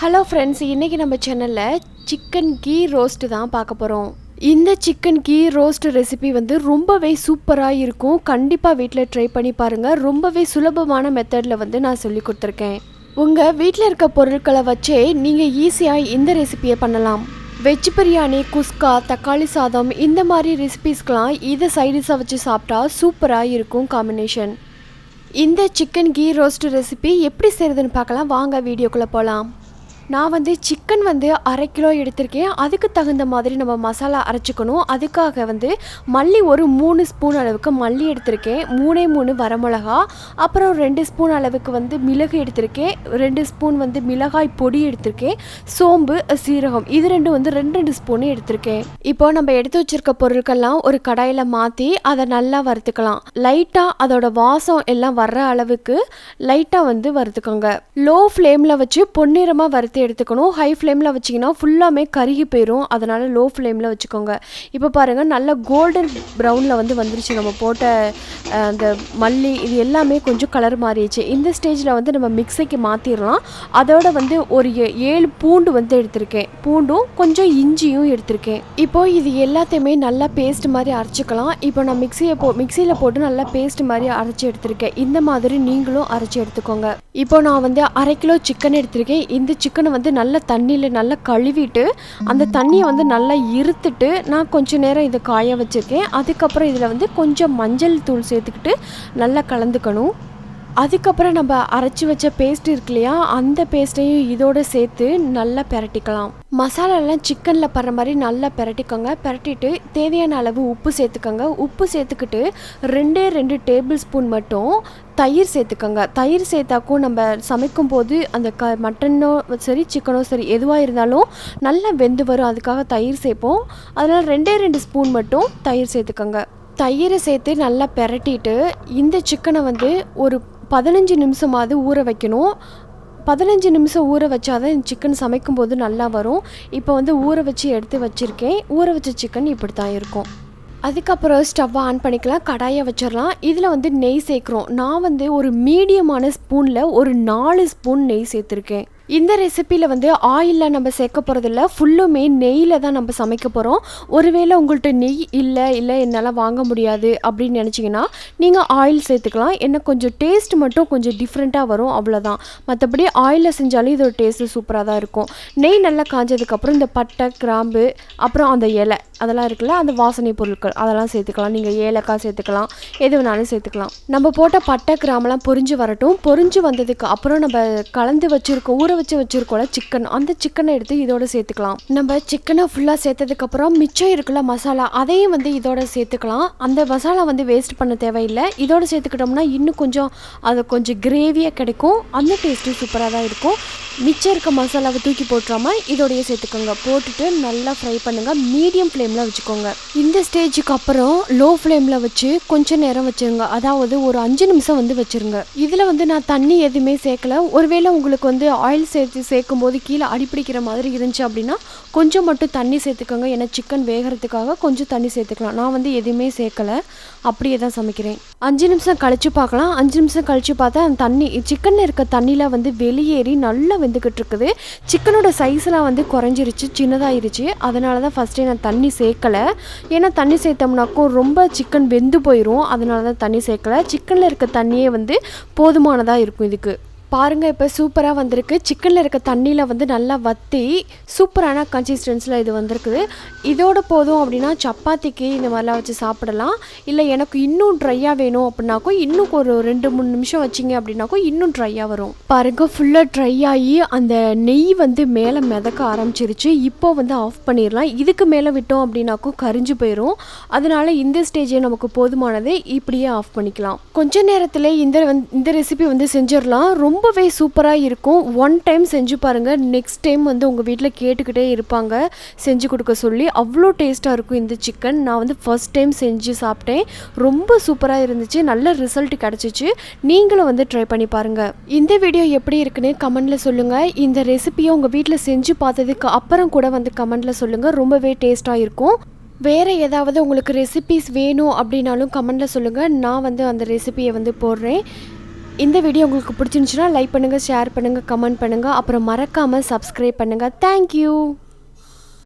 Hello friends, இன்றைக்கி நம்ம சேனலில் சிக்கன் கீ ரோஸ்ட்டு தான் பார்க்க போகிறோம். இந்த சிக்கன் கீ ரோஸ்ட் ரெசிபி ரொம்பவே சூப்பராக இருக்கும். கண்டிப்பாக வீட்டில் ட்ரை பண்ணி பாருங்கள். ரொம்பவே சுலபமான மெத்தடில் நான் சொல்லி கொடுத்துருக்கேன். உங்கள் வீட்டில் இருக்க பொருட்களை வச்சே நீங்கள் ஈஸியாக இந்த ரெசிபியை பண்ணலாம். வெஜ் பிரியாணி, குஸ்கா, தக்காளி சாதம் இந்த மாதிரி ரெசிபீஸ்க்கெலாம் இதை சைடிஷாக வச்சு சாப்பிட்டா சூப்பராக இருக்கும் காம்பினேஷன். இந்த சிக்கன் கீ ரோஸ்ட் ரெசிபி எப்படி செய்கிறதுன்னு பார்க்கலாம். வாங்க வீடியோக்குள்ளே போகலாம். நான் சிக்கன் 1/2 கிலோ எடுத்திருக்கேன். அதுக்கு தகுந்த மாதிரி நம்ம மசாலா அரைச்சிக்கணும். அதுக்காக மல்லி ஒரு 3 ஸ்பூன் அளவுக்கு மல்லி எடுத்திருக்கேன். 3 வரமிளகா, அப்புறம் 2 ஸ்பூன் அளவுக்கு மிளகு எடுத்திருக்கேன். 2 ஸ்பூன் மிளகாய் பொடி எடுத்திருக்கேன். சோம்பு, சீரகம் இது ரெண்டும் 2 ஸ்பூன் எடுத்திருக்கேன். இப்போ நம்ம எடுத்து வச்சிருக்க பொருட்கள்லாம் ஒரு கடாயில் மாற்றி அதை நல்லா வறுத்துக்கலாம். லைட்டாக அதோட வாசம் எல்லாம் வர்ற அளவுக்கு லைட்டாக வறுத்துக்கோங்க. லோ ஃப்ளேமில் வச்சு பொன்னிறமாக வறுத்து எடுத்துக்கணும். ஹை ஃப்ளேமில் வச்சிங்கன்னா ஃபுல்லாமே கருகி போயிடும். அதனால் லோ ஃப்ளேமில் வச்சுக்கோங்க. இப்போ பாருங்கள், நல்ல கோல்டன் ப்ரௌனில் வந்துருச்சு. நம்ம போட்ட அந்த மல்லி இது எல்லாமே கொஞ்சம் கலர் மாறிடுச்சு. இந்த ஸ்டேஜில் நம்ம மிக்சிக்கு மாற்றிடலாம். அதோட ஒரு 7 பூண்டு எடுத்திருக்கேன். பூண்டும் கொஞ்சம் இஞ்சியும் எடுத்திருக்கேன். இப்போது இது எல்லாத்தையுமே நல்லா பேஸ்ட் மாதிரி அரைச்சிக்கலாம். இப்போ நான் மிக்சியில் போட்டு நல்லா பேஸ்ட் மாதிரி அரைச்சி எடுத்திருக்கேன். இந்த மாதிரி நீங்களும் அரைச்சி எடுத்துக்கோங்க. இப்போ நான் 1/2 கிலோ சிக்கன் எடுத்திருக்கேன். இந்த சிக்கனை நல்ல தண்ணியில் நல்லா கழுவிட்டு அந்த தண்ணியை நல்லா இருத்துட்டு நான் கொஞ்சம் நேரம் இதை காய வச்சுருக்கேன். அதுக்கப்புறம் இதில் கொஞ்சம் மஞ்சள் தூள் சேர்த்துக்கிட்டு நல்லா கலந்துக்கணும். அதுக்கப்புறம் நம்ம அரைச்சி வச்ச பேஸ்ட் இருக்கு இல்லையா, அந்த பேஸ்ட்டையும் இதோடு சேர்த்து நல்லா பிரட்டிக்கலாம். மசாலாலாம் சிக்கனில் படுற மாதிரி நல்லா பிரட்டிக்கோங்க. பிரட்டிட்டு தேவையான அளவு உப்பு சேர்த்துக்கோங்க. உப்பு சேர்த்துக்கிட்டு 2 டேபிள் ஸ்பூன் மட்டும் தயிர் சேர்த்துக்கோங்க. தயிர் சேர்த்தாக்கும் நம்ம சமைக்கும் போது அந்த மட்டனோ சரி சிக்கனோ சரி எதுவாக இருந்தாலும் நல்லா வெந்து வரும். அதுக்காக தயிர் சேர்ப்போம். அதனால் 2 ஸ்பூன் மட்டும் தயிர் சேர்த்துக்கோங்க. தயிரை சேர்த்து நல்லா பிரட்டிட்டு இந்த சிக்கனை ஒரு 15 நிமிஷமாவது ஊற வைக்கணும். 15 நிமிஷம் ஊற வச்சாதான் இந்த சிக்கன் சமைக்கும் போது நல்லா வரும். இப்போ ஊற வச்சு எடுத்து வச்சுருக்கேன். ஊற வச்ச சிக்கன் இப்படி தான் இருக்கும். அதுக்கப்புறம் ஸ்டவ்வை ஆன் பண்ணிக்கலாம். கடாயை வச்சிடலாம். இதில் நெய் சேர்க்குறோம். நான் ஒரு மீடியமான ஸ்பூனில் ஒரு 4 ஸ்பூன் நெய் சேர்த்துருக்கேன். இந்த ரெசிப்பியில் ஆயிலில் நம்ம சேர்க்க போகிறதில்ல, ஃபுல்லுமே நெய்யில் தான் நம்ம சமைக்க போகிறோம். ஒருவேளை உங்கள்கிட்ட நெய் இல்லை என்னால் வாங்க முடியாது அப்படின்னு நினச்சிங்கன்னா நீங்கள் ஆயில் சேர்த்துக்கலாம். ஏன்னா கொஞ்சம் டேஸ்ட் மட்டும் கொஞ்சம் டிஃப்ரெண்ட்டாக வரும், அவ்வளோதான். மற்றபடி ஆயிலில் செஞ்சாலும் இதோட டேஸ்ட்டு சூப்பராக தான் இருக்கும். நெய் நல்லா காஞ்சதுக்கப்புறம் இந்த பட்டை, கிராம்பு, அப்புறம் அந்த இலை அதெல்லாம் இருக்குல்ல, அந்த வாசனை பொருட்கள் அதெல்லாம் சேர்த்துக்கலாம். நீங்கள் ஏலக்காய் சேர்த்துக்கலாம், எது வேணாலும் சேர்த்துக்கலாம். நம்ம போட்ட பட்டை, கிராம்பெல்லாம் பொரிஞ்சு வரட்டும். பொரிஞ்சு வந்ததுக்கு அப்புறம் நம்ம கலந்து வச்சுருக்கோம், ஊற வச்சு வச்சுருக்கோம்ல சிக்கன், அந்த சிக்கனை எடுத்து இதோட சேர்த்துக்கலாம். நம்ம சிக்கனை ஃபுல்லாக சேர்த்ததுக்கப்புறம் மிச்சம் இருக்குல்ல மசாலா, அதையும் இதோட சேர்த்துக்கலாம். அந்த மசாலா வேஸ்ட் பண்ண தேவையில்லை. இதோட சேர்த்துக்கிட்டோம்னா இன்னும் கொஞ்சம் அது கொஞ்சம் கிரேவியாக கிடைக்கும். அந்த டேஸ்ட்டு சூப்பராக தான் இருக்கும். மிச்சம் இருக்க மசாலாவை தூக்கி போட்டுறாமல் இதோடையே சேர்த்துக்கோங்க. போட்டுட்டு நல்லா ஃப்ரை பண்ணுங்கள். மீடியம் ஃப்ளேமில் வச்சுக்கோங்க. இந்த ஸ்டேஜுக்கு அப்புறம் லோ ஃப்ளேமில் வச்சு கொஞ்சம் நேரம் வச்சுருங்க. அதாவது ஒரு 5 நிமிஷம் வச்சுருங்க. இதில் நான் தண்ணி எதுவுமே சேர்க்கல. ஒருவேளை உங்களுக்கு ஆயில் சேர்க்கும் போது கீழே அடிப்பிடிக்கிற மாதிரி இருந்துச்சு அப்படின்னா கொஞ்சம் மட்டும் தண்ணி சேர்த்துக்கோங்க. ஏன்னா சிக்கன் வேகிறதுக்காக கொஞ்சம் தண்ணி சேர்த்துக்கலாம். நான் எதுவுமே சேர்க்கலை, அப்படியே தான் சமைக்கிறேன். 5 நிமிஷம் கழிச்சு பார்க்கலாம். 5 நிமிஷம் கழிச்சு பார்த்தா அந்த தண்ணி சிக்கனில் இருக்க தண்ணியில் வெளியேறி நல்லா வெந்துக்கிட்டு இருக்குது. சிக்கனோட சைஸ்லாம் குறைஞ்சிருச்சு, சின்னதாகிருச்சு. அதனால தான் ஃபஸ்ட்டே நான் தண்ணி சேர்க்கலை. ஏன்னா தண்ணி சேர்த்தோம்னாக்கும் ரொம்ப சிக்கன் வெந்து போயிடும். அதனால தான் தண்ணி சேர்க்கலை. சிக்கனில் இருக்க தண்ணியே போதுமானதாக இருக்கும் இதுக்கு. பாருங்கள், இப்போ சூப்பராக வந்திருக்கு. சிக்கனில் இருக்க தண்ணியில் நல்லா வற்றி சூப்பரான கன்சிஸ்டன்ஸில் இது வந்திருக்குது. இதோட போதும் அப்படின்னா சப்பாத்திக்கு இந்த மாதிரிலாம் வச்சு சாப்பிடலாம். இல்லை எனக்கு இன்னும் ட்ரையாக வேணும் அப்படின்னாக்கும் இன்னும் ஒரு 2-3 நிமிஷம் வச்சிங்க அப்படின்னாக்கும் இன்னும் ட்ரையாக வரும். பாருங்கள், ஃபுல்லாக ட்ரை ஆகி அந்த நெய் மேலே மிதக்க ஆரம்பிச்சிருச்சு. இப்போ ஆஃப் பண்ணிடலாம். இதுக்கு மேலே விட்டோம் அப்படின்னாக்கும் கரிஞ்சு போயிடும். அதனால இந்த ஸ்டேஜே நமக்கு போதுமானது. இப்படியே ஆஃப் பண்ணிக்கலாம். கொஞ்ச நேரத்தில் இந்த ரெசிபி செஞ்சிடலாம். ரொம்பவே சூப்பராக இருக்கும். 1 டைம் செஞ்சு பாருங்கள். நெக்ஸ்ட் டைம் உங்கள் வீட்டில் கேட்டுக்கிட்டே இருப்பாங்க செஞ்சு கொடுக்க சொல்லி. அவ்வளோ டேஸ்ட்டாக இருக்கும் இந்த சிக்கன். நான் ஃபர்ஸ்ட் டைம் செஞ்சு சாப்பிட்டேன். ரொம்ப சூப்பராக இருந்துச்சு. நல்ல ரிசல்ட் கிடச்சிச்சு. நீங்களும் ட்ரை பண்ணி பாருங்கள். இந்த வீடியோ எப்படி இருக்குன்னு கமெண்டில் சொல்லுங்கள். இந்த ரெசிபியை உங்கள் வீட்டில் செஞ்சு பார்த்ததுக்கு அப்புறம் கூட கமெண்டில் சொல்லுங்கள். ரொம்பவே டேஸ்ட்டாக இருக்கும். வேறு ஏதாவது உங்களுக்கு ரெசிபிஸ் வேணும் அப்படின்னாலும் கமெண்டில் சொல்லுங்கள். நான் அந்த ரெசிபியை போடுறேன். இந்த வீடியோ உங்களுக்கு பிடிச்சிருந்துச்சுன்னா லைக் பண்ணுங்கள், ஷேர் பண்ணுங்கள், கமெண்ட் பண்ணுங்கள். அப்புறம் மறக்காமல் சப்ஸ்கிரைப் பண்ணுங்கள். தேங்க்யூ.